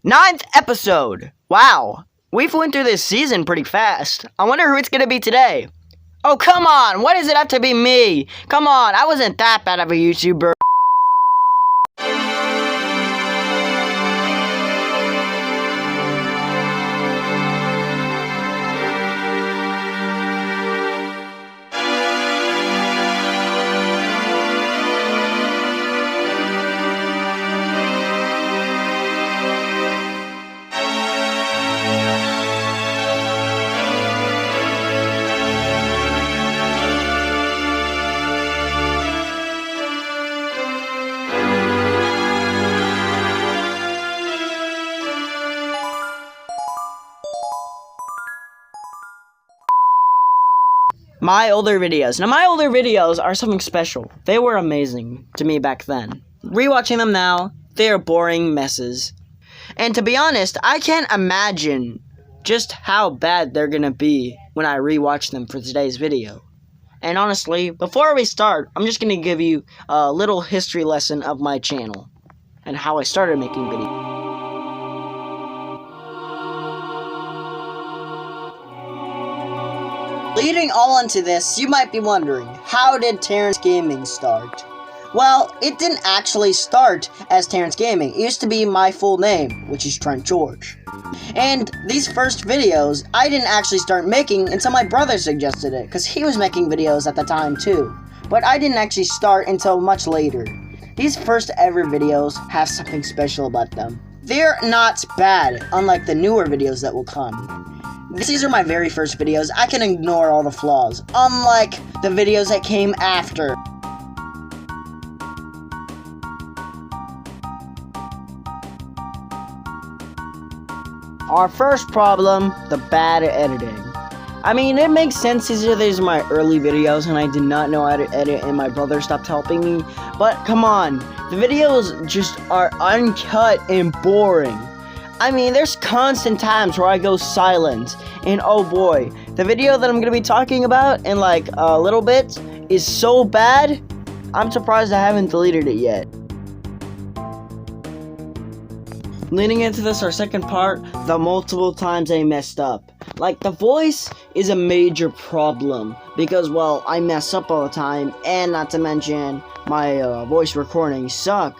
9th episode. Wow, we've went through this season pretty fast. I wonder who it's gonna be today. Oh, come on, why does it have to be me? Come on, I wasn't that bad of a YouTuber. My older videos. Now, my older videos are something special. They were amazing to me back then. Rewatching them now, they are boring messes. And to be honest, I can't imagine just how bad they're gonna be when I rewatch them for today's video. And honestly, before we start, I'm just gonna give you a little history lesson of my channel and how I started making videos. Leading all into this, you might be wondering, how did Terence Gaming start? Well, it didn't actually start as Terence Gaming. It used to be my full name, which is Trent George. And these first videos, I didn't actually start making until my brother suggested it, because he was making videos at the time too. But I didn't actually start until much later. These first ever videos have something special about them. They're not bad, unlike the newer videos that will come. These are my very first videos. I can ignore all the flaws, unlike the videos that came after. Our first problem, the bad editing. I mean, it makes sense these are my early videos and I did not know how to edit and my brother stopped helping me. But come on, the videos just are uncut and boring. I mean, there's constant times where I go silent, and oh boy, the video that I'm going to be talking about in like a little bit is so bad, I'm surprised I haven't deleted it yet. Leading into this, our second part, the multiple times I messed up. Like, the voice is a major problem, because, well, I mess up all the time, and not to mention, my voice recordings suck.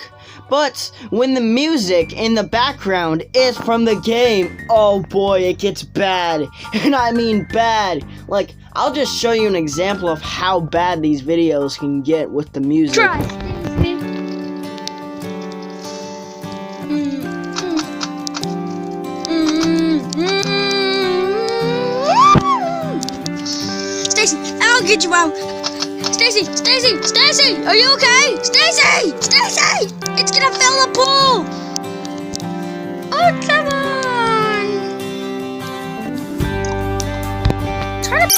But when the music in the background is from the game, oh boy, it gets bad. And I mean bad. Like, I'll just show you an example of how bad these videos can get with the music. Try. Stacy, I'll get you out. Stacy, are you okay? Stacy, it's gonna fill the pool. Oh, come on. Try to.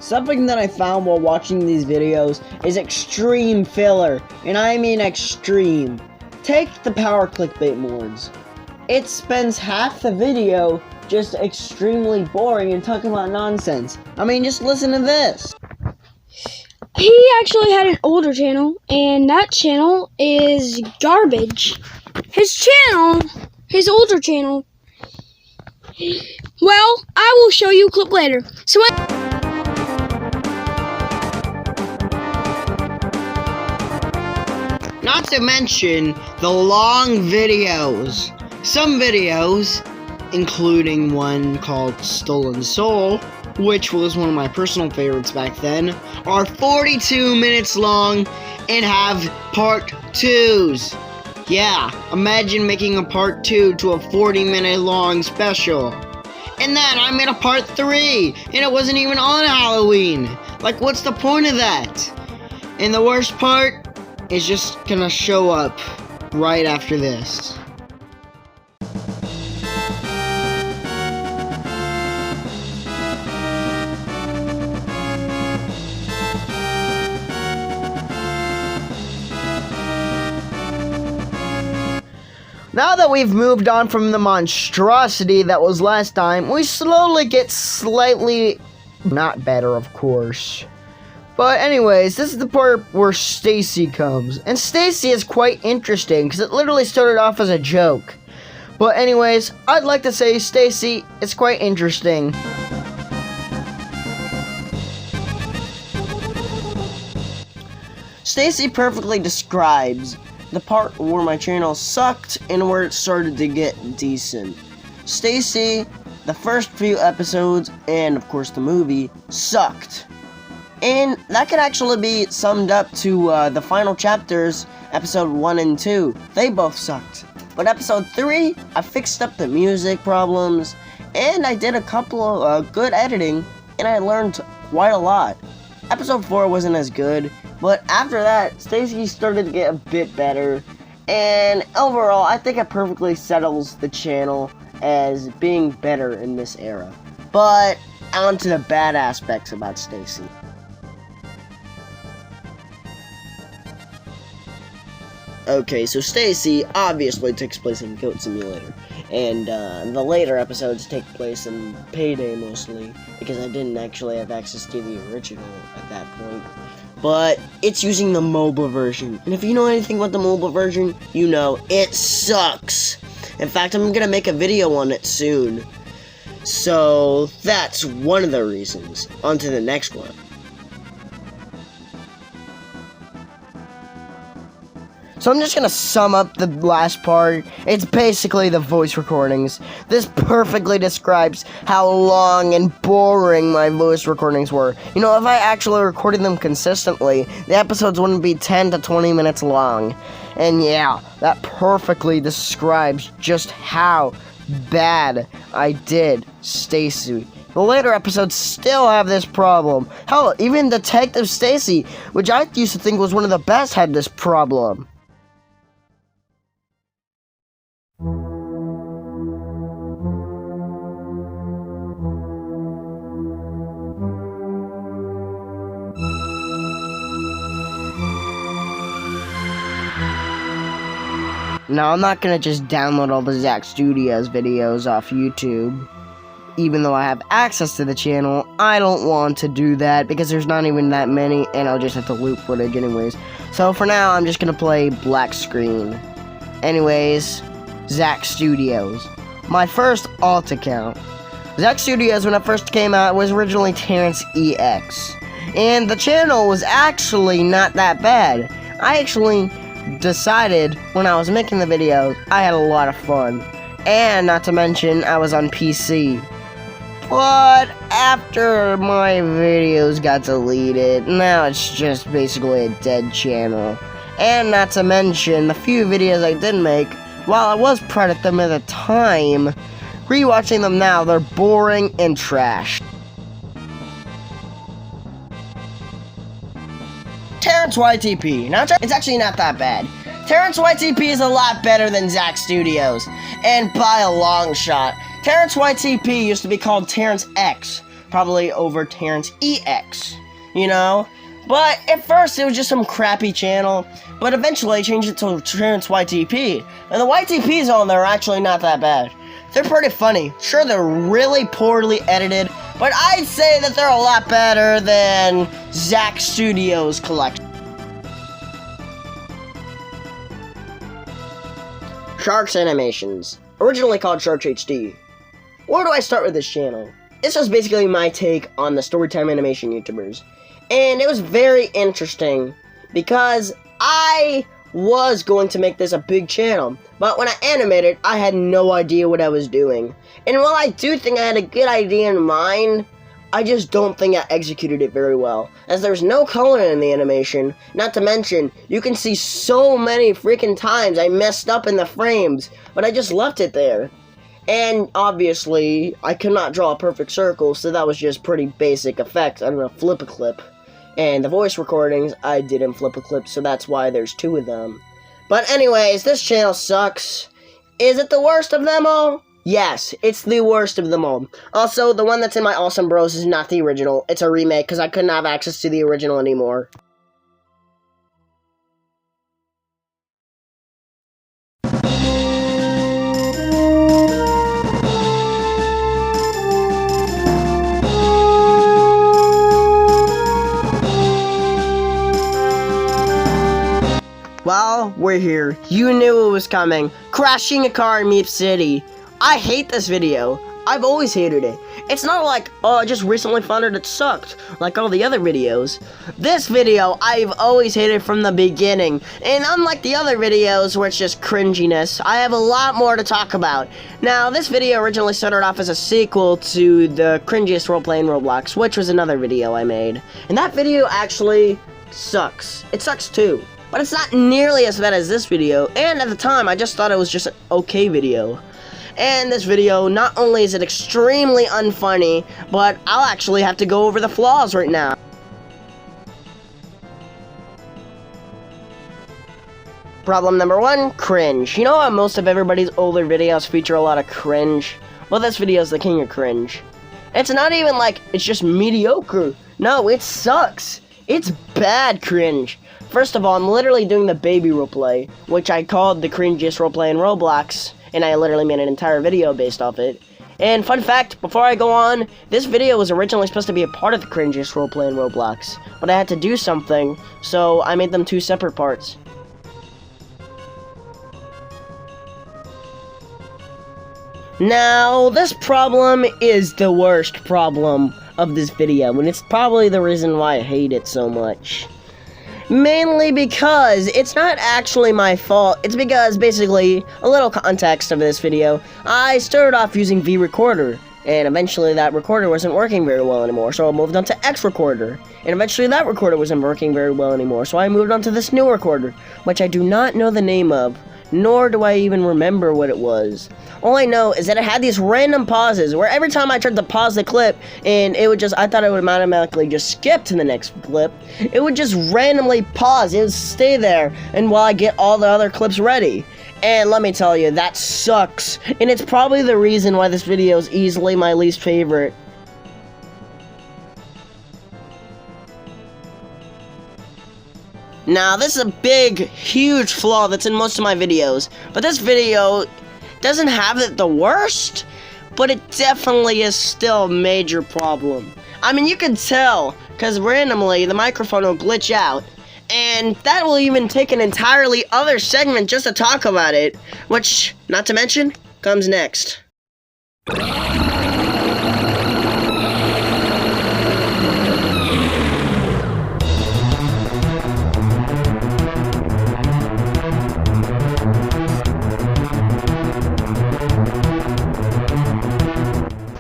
Something that I found while watching these videos is extreme filler, and I mean extreme. Take the power clickbait mods. It spends half the video just extremely boring and talking about nonsense. I mean, just listen to this. He actually had an older channel, and that channel is garbage. His older channel, well, I will show you a clip later. So Not to mention the long videos. Some videos, including one called Stolen Soul, which was one of my personal favorites back then, are 42 minutes long and have part 2s. Yeah, imagine making a part 2 to a 40-minute long special. And then I made a part 3, and it wasn't even on Halloween. Like, what's the point of that? And the worst part is just gonna show up right after this. Now that we've moved on from the monstrosity that was last time, we slowly get slightly not better, of course. But anyways, this is the part where Stacy comes. And Stacy is quite interesting because it literally started off as a joke. But anyways, I'd like to say Stacy is quite interesting. Stacy perfectly describes the part where my channel sucked and where it started to get decent. Stacy, the first few episodes, and of course the movie, sucked. And that could actually be summed up to the final chapters, episode 1 and 2. They both sucked. But episode 3, I fixed up the music problems, and I did a couple of good editing, and I learned quite a lot. Episode 4 wasn't as good, but after that, Stacy started to get a bit better, and overall, I think it perfectly settles the channel as being better in this era. But on to the bad aspects about Stacy. Okay, so Stacy obviously takes place in Goat Simulator, and the later episodes take place in Payday mostly, because I didn't actually have access to the original at that point. But it's using the mobile version, and if you know anything about the mobile version, you know it sucks. In fact, I'm gonna make a video on it soon. So that's one of the reasons. On to the next one. So I'm just gonna sum up the last part. It's basically the voice recordings. This perfectly describes how long and boring my voice recordings were. You know, if I actually recorded them consistently, the episodes wouldn't be 10 to 20 minutes long. And yeah, that perfectly describes just how bad I did Stacy. The later episodes still have this problem. Hell, even Detective Stacy, which I used to think was one of the best, had this problem. Now, I'm not gonna just download all the Zach Studios videos off YouTube. Even though I have access to the channel, I don't want to do that because there's not even that many, and I'll just have to loop footage anyways. So for now, I'm just gonna play black screen. Anyways, Zach Studios. My first alt account. Zach Studios, when it first came out, was originally Terence EX. And the channel was actually not that bad. I actually decided when I was making the videos, I had a lot of fun. And not to mention, I was on PC. But after my videos got deleted, now it's just basically a dead channel. And not to mention, the few videos I did make, while I was proud of them at the time, rewatching them now, they're boring and trash. Terence YTP. Now, it's actually not that bad. Terence YTP is a lot better than Zach Studios, and by a long shot. Terence YTP used to be called Terence X, probably over Terence EX, you know? But at first it was just some crappy channel, but eventually I changed it to Terence YTP, and the YTPs on there are actually not that bad. They're pretty funny. Sure, they're really poorly edited, but I'd say that they're a lot better than Zach Studios' collection. Sharks Animations, originally called Sharks HD. Where do I start with this channel? This was basically my take on the Storytime animation YouTubers, and it was very interesting because I was going to make this a big channel, but when I animated, I had no idea what I was doing. And while I do think I had a good idea in mind, I just don't think I executed it very well, as there's no color in the animation. Not to mention, you can see so many freaking times I messed up in the frames, but I just left it there. And obviously, I could not draw a perfect circle, so that was just pretty basic effects. I'm gonna flip a clip. And the voice recordings, I didn't flip a clip, so that's why there's 2 of them. But anyways, this channel sucks. Is it the worst of them all? Yes, it's the worst of them all. Also, the one that's in my Awesome Bros is not the original. It's a remake, because I couldn't have access to the original anymore. were here. You knew it was coming. Crashing a car in Meep City. I hate this video. I've always hated it. It's not like, oh, I just recently found out it sucked, like all the other videos. This video, I've always hated from the beginning. And unlike the other videos where it's just cringiness, I have a lot more to talk about. Now, this video originally started off as a sequel to the cringiest roleplay in Roblox, which was another video I made. And that video actually sucks. It sucks too. But it's not nearly as bad as this video, and at the time, I just thought it was just an okay video. And this video, not only is it extremely unfunny, but I'll actually have to go over the flaws right now. Problem number 1, cringe. You know how most of everybody's older videos feature a lot of cringe? Well, this video is the king of cringe. It's not even like it's just mediocre. No, it sucks. It's bad cringe. First of all, I'm literally doing the baby roleplay, which I called the cringiest roleplay in Roblox. And I literally made an entire video based off it. And fun fact, before I go on, this video was originally supposed to be a part of the cringiest roleplay in Roblox. But I had to do something, so I made them 2 separate parts. Now, this problem is the worst problem of this video, and it's probably the reason why I hate it so much. Mainly because it's not actually my fault. It's because, basically, a little context of this video, I started off using V-Recorder, and eventually that recorder wasn't working very well anymore, so I moved on to X-Recorder, and eventually that recorder wasn't working very well anymore, so I moved on to this new recorder, which I do not know the name of, nor do I even remember what it was. All I know is that it had these random pauses, where every time I tried to pause the clip, and it would just, I thought it would automatically just skip to the next clip, it would just randomly pause, it would stay there, and while I get all the other clips ready. And let me tell you, that sucks, and it's probably the reason why this video is easily my least favorite. Now, this is a big, huge flaw that's in most of my videos, but this video doesn't have it the worst, but it definitely is still a major problem. I mean, you can tell, because randomly the microphone will glitch out, and that will even take an entirely other segment just to talk about it, which, not to mention, comes next.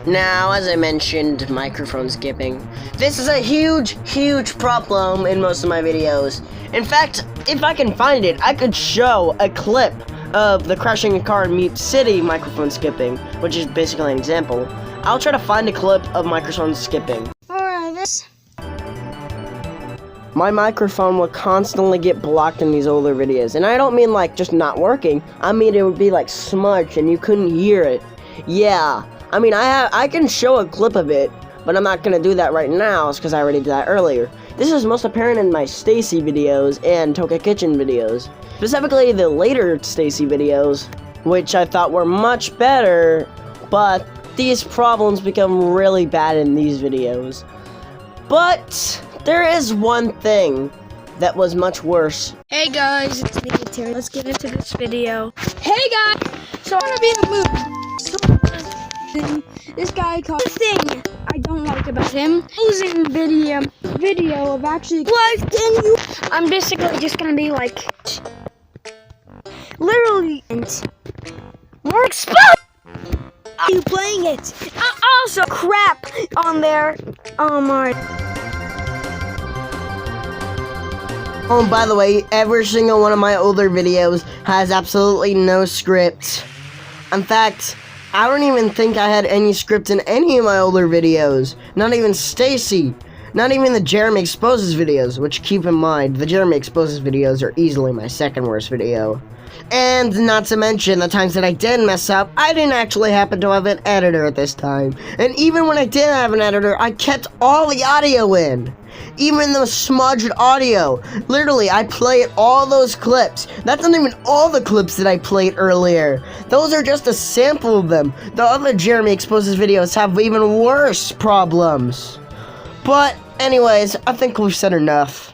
Now, as I mentioned, microphone skipping. This is a huge, huge problem in most of my videos. In fact, if I can find it, I could show a clip of the crashing a car in Meep City microphone skipping, which is basically an example. I'll try to find a clip of microphone skipping. Alright, this. My microphone would constantly get blocked in these older videos, and I don't mean like just not working. I mean it would be like smudged and you couldn't hear it. Yeah. I mean, I can show a clip of it, but I'm not gonna do that right now, because I already did that earlier. This is most apparent in my Stacy videos and Toka Kitchen videos. Specifically, the later Stacy videos, which I thought were much better, but these problems become really bad in these videos. But there is one thing that was much worse. Hey guys, it's me, Terence. Let's get into this video. Hey guys! So I'm gonna be in a movie. This guy called the thing I don't like about him. Losing video of actually what can you? I'm basically just gonna be like literally more exposed. Are you playing it? Also crap on there. Oh my. Oh, by the way, every single one of my older videos has absolutely no script. In fact, I don't even think I had any script in any of my older videos. Not even Stacy. Not even the Jeremy Exposes videos, which, keep in mind, the Jeremy Exposes videos are easily my second worst video. And not to mention, the times that I did mess up, I didn't actually happen to have an editor at this time. And even when I did have an editor, I kept all the audio in. Even the smudged audio. Literally, I played all those clips. That's not even all the clips that I played earlier. Those are just a sample of them. The other Jeremy Exposes videos have even worse problems. But anyways, I think we've said enough.